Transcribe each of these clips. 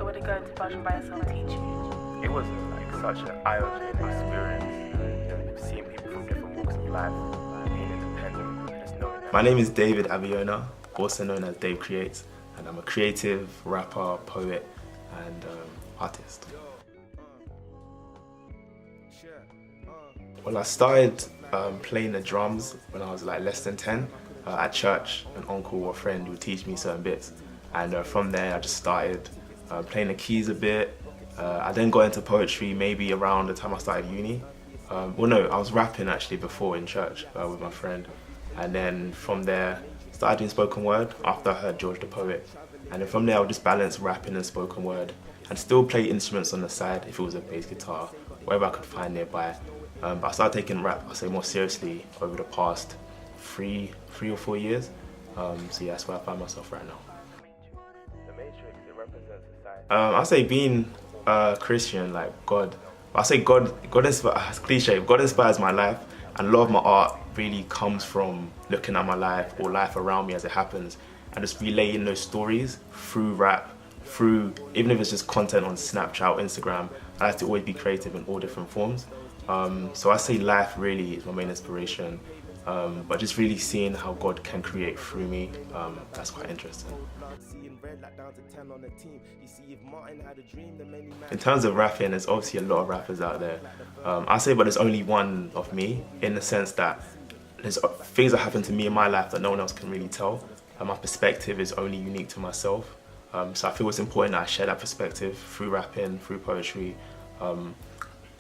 would it going to Belgium by yourself teach you? It was like such an eye-opening experience, seeing people from different walks of life, being independent, and just knowing that. My name is David Abiona, also known as Davecreates, and I'm a creative, rapper, poet, and artist. Well, I started playing the drums when I was like less than 10 at church. An uncle or friend would teach me certain bits, and from there I just started playing the keys a bit. I then got into poetry maybe around the time I started uni. Well, no, I was rapping actually before in church with my friend, and then from there started doing spoken word after I heard George the Poet, and then from there I would just balance rapping and spoken word and still play instruments on the side if it was a bass guitar, whatever I could find nearby. But I started taking rap, I say, more seriously over the past three or 4 years. So yeah, that's where I find myself right now. The Matrix, it represents society. I say being Christian, like God. I say God inspires, it's cliche, God inspires my life, and a lot of my art really comes from looking at my life or life around me as it happens, and just relaying those stories through rap, through, even if it's just content on Snapchat or Instagram. I like to always be creative in all different forms. So I say life really is my main inspiration, but just really seeing how God can create through me, that's quite interesting. In terms of rapping, there's obviously a lot of rappers out there. I say, but there's only one of me, in the sense that there's things that happen to me in my life that no one else can really tell. My perspective is only unique to myself. So I feel it's important that I share that perspective through rapping, through poetry.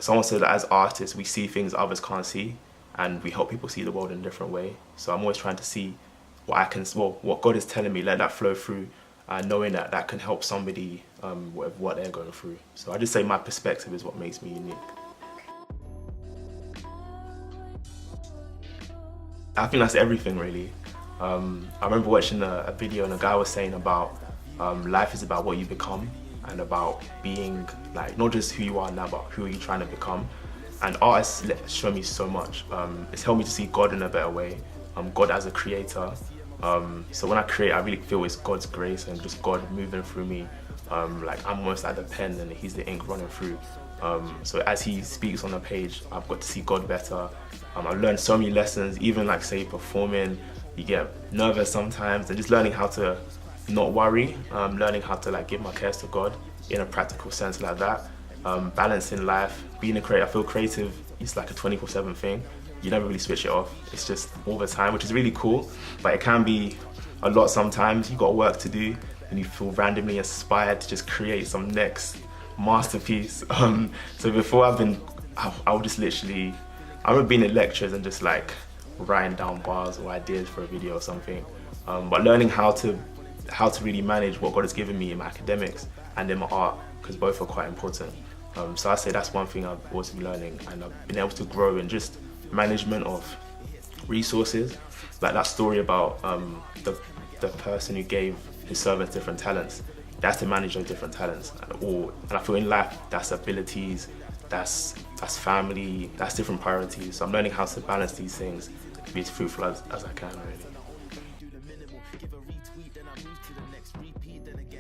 Someone said that as artists, we see things others can't see, and we help people see the world in a different way. So I'm always trying to see what God is telling me, let that flow through, knowing that that can help somebody with what they're going through. So I just say my perspective is what makes me unique. I think that's everything really. I remember watching a video and a guy was saying about life is about what you become, and about being like not just who you are now, but who are you trying to become. And art has shown me so much. It's helped me to see God in a better way, God as a creator. So when I create, I really feel it's God's grace and just God moving through me. Like I'm almost at the pen and He's the ink running through. So as He speaks on the page, I've got to see God better. I've learned so many lessons, even like say performing, you get nervous sometimes, and just learning how to not worry, learning how to like give my cares to God in a practical sense like that. Balancing life, being a creator. I feel creative is like a 24/7 thing. You never really switch it off. It's just all the time, which is really cool, but it can be a lot sometimes. You got work to do and you feel randomly inspired to just create some next masterpiece. So before I would just literally, I remember being in lectures and just like writing down bars or ideas for a video or something. But learning how to really manage what God has given me in my academics and in my art, because both are quite important. So I say that's one thing I've always been learning, and I've been able to grow in just management of resources. Like that story about the person who gave his servants different talents. That's to manage those different talents. And I feel in life, that's abilities, that's family, that's different priorities. So I'm learning how to balance these things to be as fruitful as I can, really.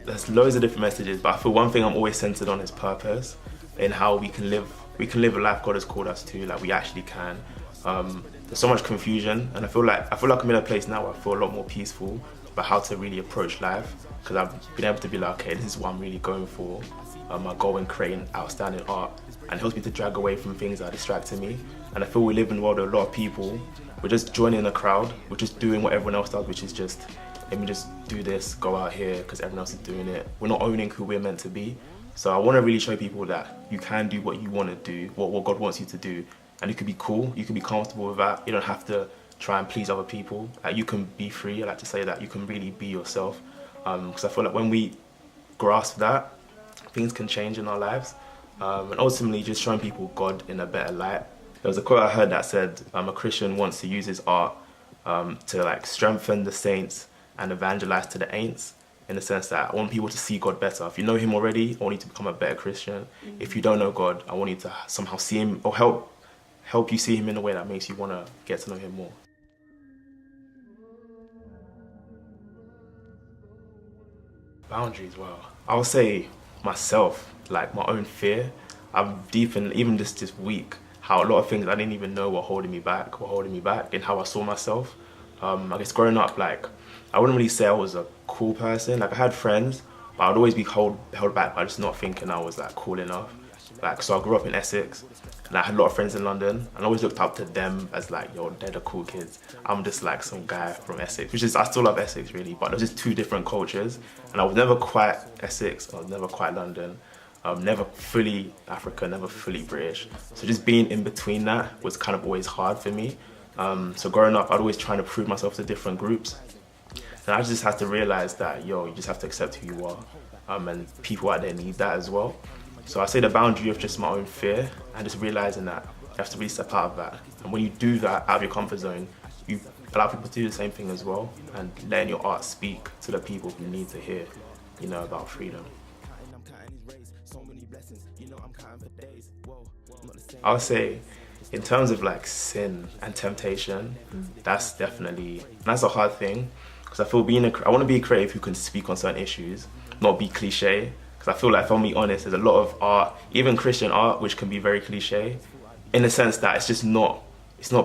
There's loads of different messages, but I feel one thing I'm always centered on is purpose, in how we can live a life God has called us to, like we actually can. There's so much confusion, and I feel like I'm in a place now where I feel a lot more peaceful about how to really approach life, because I've been able to be like, okay, this is what I'm really going for. My goal in creating outstanding art, and it helps me to drag away from things that are distracting me. And I feel we live in a world with a lot of people, we're just joining the crowd, we're just doing what everyone else does, which is just, let me just do this, go out here because everyone else is doing it. We're not owning who we're meant to be. So I want to really show people that you can do what you want to do, what God wants you to do, and you can be cool, you can be comfortable with that. You don't have to try and please other people. Like, you can be free. I like to say that you can really be yourself, because I feel like when we grasp that, things can change in our lives, and ultimately just showing people God in a better light. There was a quote I heard that said, a Christian wants to use his art to like strengthen the saints and evangelize to the ain'ts, in the sense that I want people to see God better. If you know Him already, I want you to become a better Christian. If you don't know God, I want you to somehow see Him, or help you see Him in a way that makes you want to get to know Him more. Boundaries, well, I would say myself, like my own fear. I'm deep in, even just this week, how a lot of things I didn't even know were holding me back, in how I saw myself. I guess growing up, like, I wouldn't really say I was a cool person. Like, I had friends, but I'd always be held back by just not thinking I was like cool enough. Like, so I grew up in Essex, and I had a lot of friends in London, and I always looked up to them as like, yo, they're the cool kids. I'm just like some guy from Essex, which is, I still love Essex really, but there's just two different cultures, and I was never quite Essex, I was never quite London, never fully African, never fully British. So just being in between that was kind of always hard for me. So growing up, I'd always try to prove myself to different groups. And I just had to realize that, yo, you just have to accept who you are. And people out there need that as well. So I say the boundary of just my own fear and just realizing that you have to really step out of that. And when you do that out of your comfort zone, you allow people to do the same thing as well, and letting your art speak to the people who need to hear, you know, about freedom. I would say, in terms of like sin and temptation, that's a hard thing, because I feel I want to be a creative who can speak on certain issues, not be cliche. Because I feel like, if I'm being honest, there's a lot of art, even Christian art, which can be very cliche, in the sense that it's not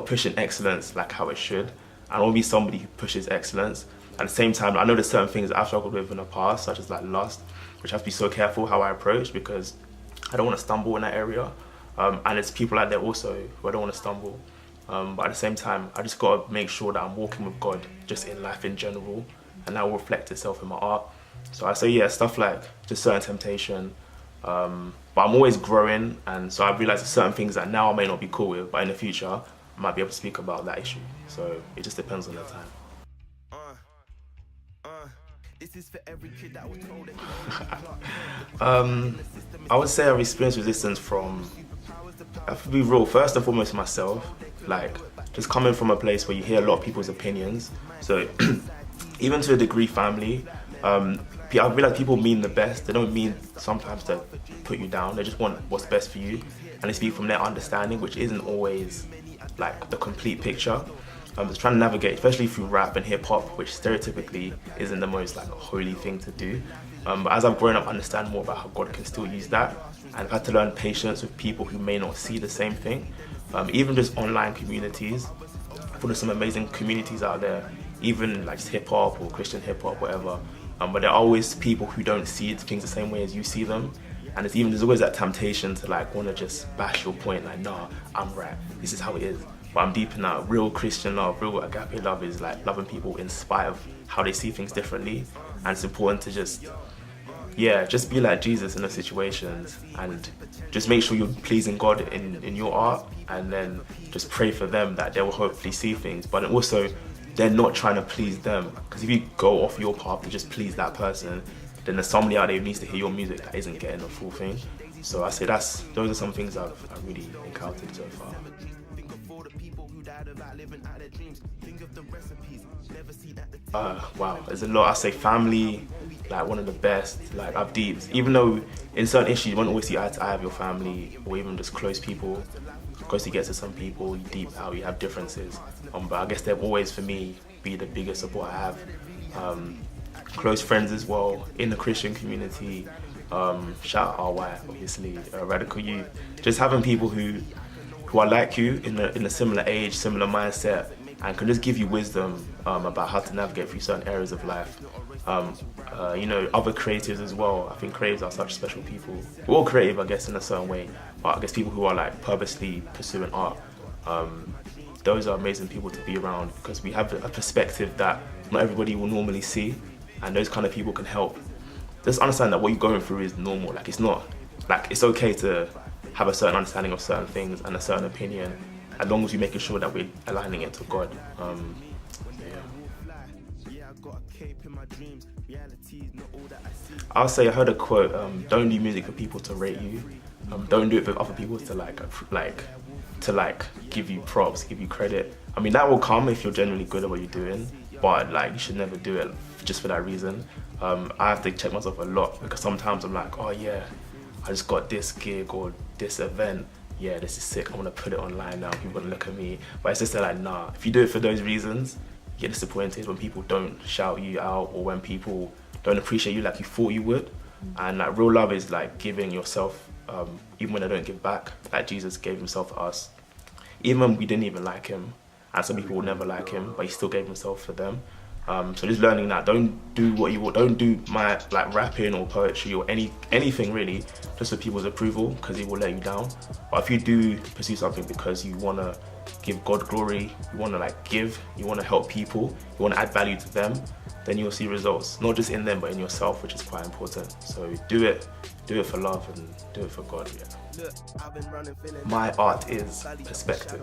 pushing excellence like how it should. I want to be somebody who pushes excellence. At the same time, I know there's certain things that I've struggled with in the past, such as like lust, which I have to be so careful how I approach, because I don't want to stumble in that area. And there's people out there also who I don't want to stumble. But at the same time, I just got to make sure that I'm walking with God just in life in general, and that will reflect itself in my art. So I say, yeah, stuff like just certain temptation, but I'm always growing, and so I realize there's certain things that now I may not be cool with, but in the future I might be able to speak about that issue. So it just depends on the time. This is for every kid that was told I would say I've experienced resistance from, I have to be real, first and foremost myself, like just coming from a place where you hear a lot of people's opinions. So even to a degree, family, I realize people mean the best. They don't mean sometimes to put you down. They just want what's best for you, and they speak from their understanding, which isn't always like the complete picture. Just trying to navigate, especially through rap and hip hop, which stereotypically isn't the most like holy thing to do. But as I've grown up, I understand more about how God can still use that, and I've had to learn patience with people who may not see the same thing. Even just online communities, I feel there's some amazing communities out there, even like hip hop or Christian hip hop, whatever. But there are always people who don't see things the same way as you see them. And there's always that temptation to like want to just bash your point, like, nah, I'm right, this is how it is. But I'm deep in that real Christian love, real agape love is like loving people in spite of how they see things differently. And it's important to just be like Jesus in those situations, and just make sure you're pleasing God in your art, and then just pray for them that they will hopefully see things. But also, they're not trying to please them, because if you go off your path to just please that person, then there's somebody out there who needs to hear your music that isn't getting the full thing. So I say those are some things I've really encountered so far. Wow, there's a lot. I say family, like one of the best. Like I've deeped, even though in certain issues you won't always see eye to eye with your family, or even just close people. Close you get to some people, you deep out, you have differences. But I guess they've always, for me, be the biggest support I have. Close friends as well in the Christian community. Shout out RY, obviously, Radical Youth. Just having people who are like you in a similar age, similar mindset, and can just give you wisdom about how to navigate through certain areas of life. Other creatives as well. I think creatives are such special people. We're all creative, I guess, in a certain way, but I guess people who are like purposely pursuing art, those are amazing people to be around, because we have a perspective that not everybody will normally see, and those kind of people can help. Just understand that what you're going through is normal. Like it's okay to have a certain understanding of certain things and a certain opinion, as long as you're making sure that we're aligning it to God. I'll say, I heard a quote, don't do music for people to rate you. Don't do it for other people to give you props, give you credit. I mean, that will come if you're genuinely good at what you're doing, but like you should never do it just for that reason. I have to check myself a lot, because sometimes I'm like, oh yeah, I just got this gig or this event, yeah, this is sick, I want to put it online now, people gonna look at me. But it's just like, nah, if you do it for those reasons, you get disappointed when people don't shout you out, or when people don't appreciate you like you thought you would. And like real love is like giving yourself, even when they don't give back. Like Jesus gave himself for us, even when we didn't even like him, and some people will never like him, but he still gave himself for them. So just learning that, don't do what you want, don't do my like rapping or poetry or anything really just for people's approval, because it will let you down. But if you do pursue something because you want to give God glory, you want to like give, you want to help people, you want to add value to them, then you'll see results, not just in them but in yourself, which is quite important. So do it for love and do it for God. Yeah. My art is perspective.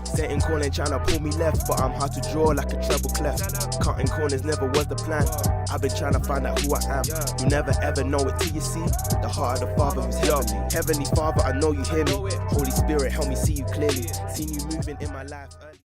Setting calling, trying to pull me left, but I'm hard to draw like a treble clef. Cutting corners never was the plan. I've been trying to find out who I am. You never ever know it till you see the heart of the Father who's heavenly. Heavenly Father, I know you hear me. Holy Spirit, help me see you clearly. Seen you moving in my life early.